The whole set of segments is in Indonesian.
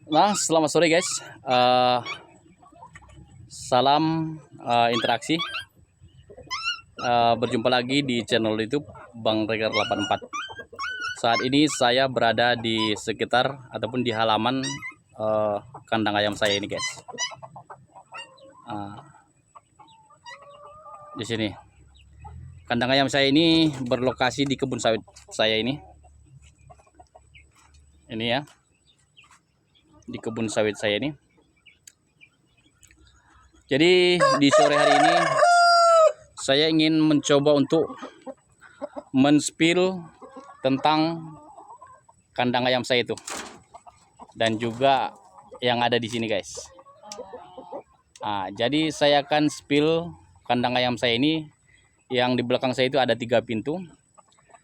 Nah, selamat sore guys. Salam interaksi. Berjumpa lagi di channel YouTube Bang Regar 84. Saat ini saya berada di sekitar ataupun di halaman kandang ayam saya ini guys. Di sini kandang ayam saya ini berlokasi di kebun sawit saya ini. Ini ya, di kebun sawit saya ini. Jadi di sore hari ini saya ingin mencoba untuk men-spill tentang kandang ayam saya itu dan juga yang ada di sini guys. Jadi saya akan spill kandang ayam saya ini. Yang di belakang saya itu ada 3 pintu.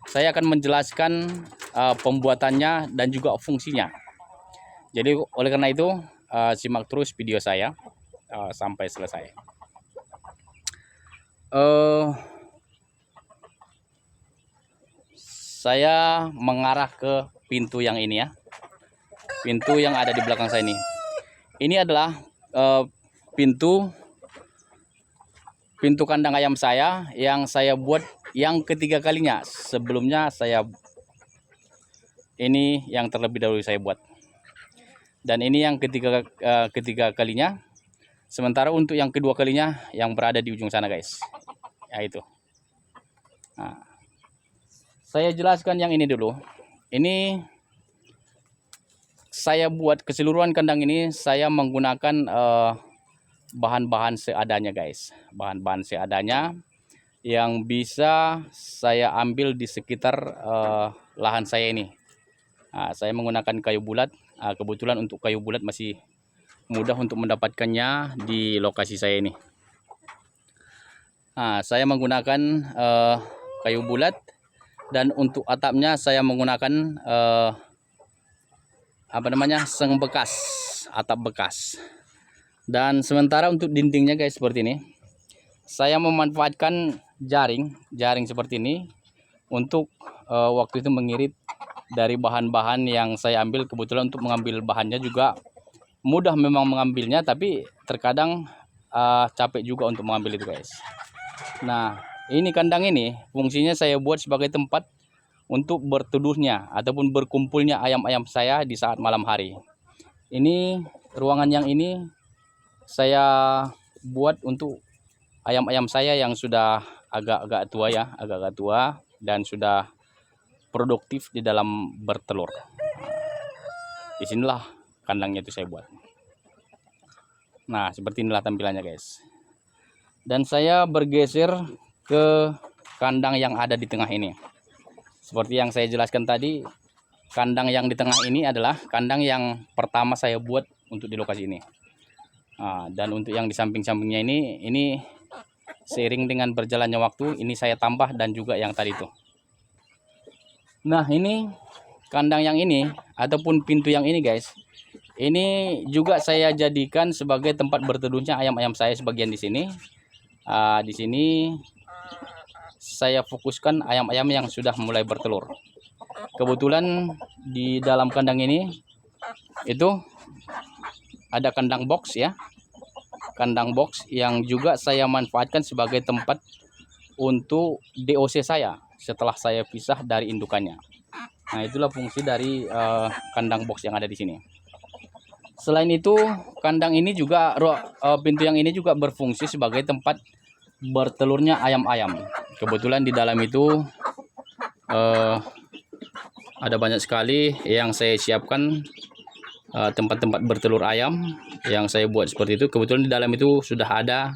Saya akan menjelaskan pembuatannya dan juga fungsinya. Jadi oleh karena itu simak terus video saya sampai selesai. Saya mengarah ke pintu yang ini ya, pintu yang ada di belakang saya ini. Ini adalah pintu kandang ayam saya yang saya buat yang ketiga kalinya. Sebelumnya ini yang terlebih dahulu saya buat, dan ini yang ketiga kalinya. Sementara untuk yang kedua kalinya yang berada di ujung sana guys, yaitu. Saya jelaskan yang ini dulu. Ini saya buat keseluruhan kandang ini saya menggunakan bahan-bahan seadanya guys. Bahan-bahan seadanya yang bisa saya ambil di sekitar lahan saya ini. Saya menggunakan kayu bulat. Kebetulan untuk kayu bulat masih mudah untuk mendapatkannya di lokasi saya ini. Saya menggunakan kayu bulat. Dan untuk atapnya saya menggunakan seng bekas, atap bekas. Dan sementara untuk dindingnya guys seperti ini, saya memanfaatkan jaring seperti ini untuk waktu itu mengirit dari bahan-bahan yang saya ambil. Kebetulan untuk mengambil bahannya juga mudah memang mengambilnya, tapi terkadang capek juga untuk mengambil itu guys. Nah, ini kandang ini fungsinya saya buat sebagai tempat untuk berteduhnya ataupun berkumpulnya ayam-ayam saya di saat malam hari. Ini ruangan yang ini saya buat untuk ayam-ayam saya yang sudah agak-agak tua ya, agak-agak tua dan sudah produktif di dalam bertelur. Disinilah kandangnya itu saya buat. Nah, seperti inilah tampilannya guys. Dan saya bergeser ke kandang yang ada di tengah ini. Seperti yang saya jelaskan tadi, kandang yang di tengah ini adalah kandang yang pertama saya buat untuk di lokasi ini. Dan untuk yang di samping-sampingnya ini seiring dengan berjalannya waktu, ini saya tambah dan juga yang tadi itu. Nah, ini kandang yang ini ataupun pintu yang ini guys, ini juga saya jadikan sebagai tempat berteduhnya ayam-ayam saya sebagian di sini. Di sini saya fokuskan ayam-ayam yang sudah mulai bertelur. Kebetulan di dalam kandang ini itu ada kandang box ya, kandang box yang juga saya manfaatkan sebagai tempat untuk DOC saya setelah saya pisah dari indukannya. Nah, itulah fungsi dari kandang box yang ada di sini. Selain itu, kandang ini juga pintu yang ini juga berfungsi sebagai tempat bertelurnya ayam-ayam. Kebetulan di dalam itu ada banyak sekali yang saya siapkan tempat-tempat bertelur ayam yang saya buat seperti itu. Kebetulan di dalam itu sudah ada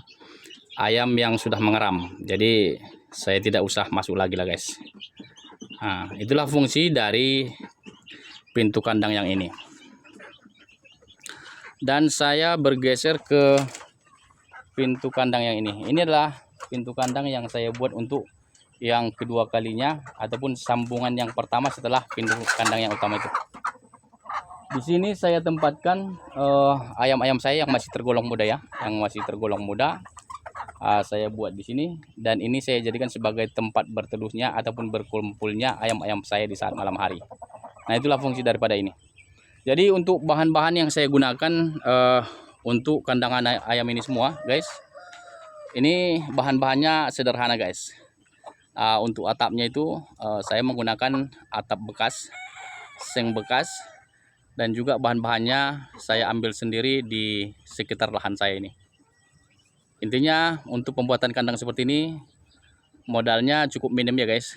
ayam yang sudah mengeram, jadi saya tidak usah masuk lagi lah guys. Itulah fungsi dari pintu kandang yang ini. Dan saya bergeser ke pintu kandang yang ini. Ini adalah pintu kandang yang saya buat untuk yang kedua kalinya ataupun sambungan yang pertama setelah pintu kandang yang utama itu. Di sini saya tempatkan ayam-ayam saya yang masih tergolong muda ya, saya buat di sini, dan ini saya jadikan sebagai tempat berteduhnya ataupun berkumpulnya ayam-ayam saya di saat malam hari. Nah, itulah fungsi daripada ini. Jadi untuk bahan-bahan yang saya gunakan untuk kandangan ayam ini semua guys, ini bahan-bahannya sederhana guys. Untuk atapnya itu saya menggunakan atap bekas, seng bekas, dan juga bahan-bahannya saya ambil sendiri di sekitar lahan saya ini. Intinya untuk pembuatan kandang seperti ini modalnya cukup minim ya guys.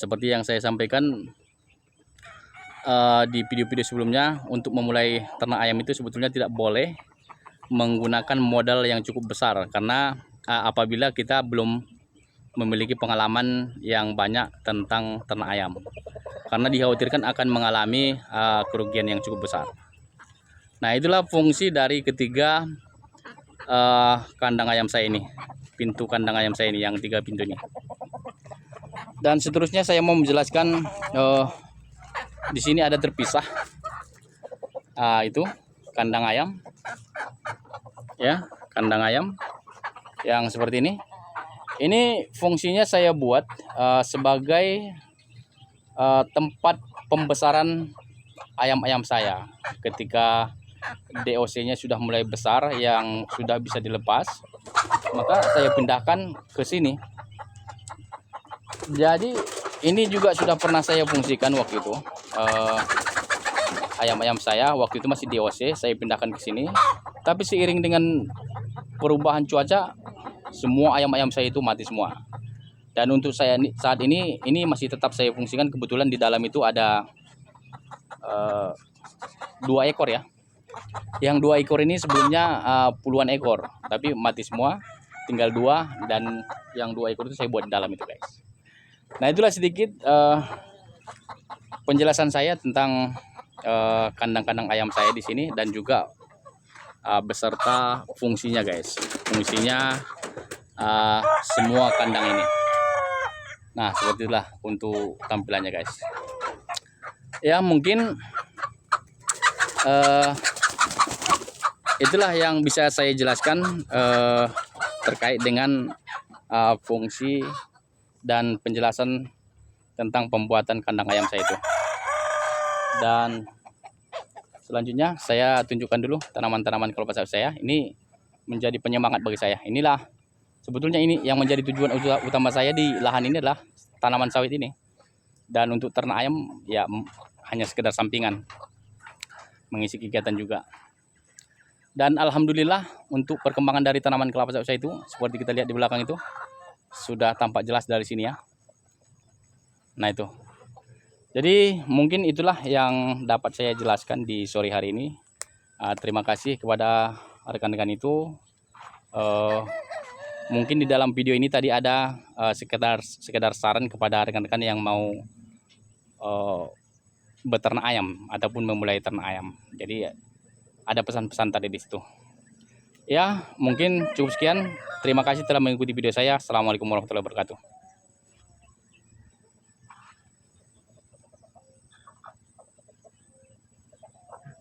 Seperti yang saya sampaikan di video-video sebelumnya, untuk memulai ternak ayam itu sebetulnya tidak boleh menggunakan modal yang cukup besar, karena apabila kita belum memiliki pengalaman yang banyak tentang ternak ayam, karena dikhawatirkan akan mengalami kerugian yang cukup besar. Nah, itulah fungsi dari ketiga kandang ayam saya ini, pintu kandang ayam saya ini yang 3 pintu ini. Dan seterusnya saya mau menjelaskan di sini ada terpisah itu kandang ayam ya, kandang ayam yang seperti ini. Ini fungsinya saya buat sebagai tempat pembesaran ayam-ayam saya. Ketika DOC-nya sudah mulai besar yang sudah bisa dilepas, maka saya pindahkan ke sini. Jadi ini juga sudah pernah saya fungsikan waktu itu. Ayam-ayam saya waktu itu masih DOC, saya pindahkan ke sini. Tapi seiring dengan perubahan cuaca, semua ayam-ayam saya itu mati semua. Dan untuk saya saat ini masih tetap saya fungsikan. Kebetulan di dalam itu ada 2 ekor ya. Yang 2 ekor ini sebelumnya puluhan ekor, tapi mati semua, tinggal 2, dan yang 2 ekor itu saya buat di dalam itu guys. Nah, itulah sedikit penjelasan saya tentang kandang-kandang ayam saya di sini, dan juga beserta fungsinya guys. Fungsinya semua kandang ini. Nah, seperti itulah untuk tampilannya guys. Ya, mungkin itulah yang bisa saya jelaskan terkait dengan fungsi dan penjelasan tentang pembuatan kandang ayam saya itu. Dan selanjutnya saya tunjukkan dulu tanaman-tanaman kelapa sawit saya. Ini menjadi penyemangat bagi saya. Inilah sebetulnya ini yang menjadi tujuan utama saya di lahan ini adalah tanaman sawit ini. Dan untuk ternak ayam ya hanya sekedar sampingan, mengisi kegiatan juga. Dan alhamdulillah untuk perkembangan dari tanaman kelapa sawit saya itu, seperti kita lihat di belakang itu, sudah tampak jelas dari sini ya. Nah, itu. Jadi mungkin itulah yang dapat saya jelaskan di sore hari ini. Terima kasih kepada rekan-rekan itu. Mungkin di dalam video ini tadi ada sekedar saran kepada rekan-rekan yang mau beternak ayam ataupun memulai ternak ayam. Jadi ada pesan-pesan tadi di situ. Ya, mungkin cukup sekian. Terima kasih telah mengikuti video saya. Assalamualaikum warahmatullahi wabarakatuh.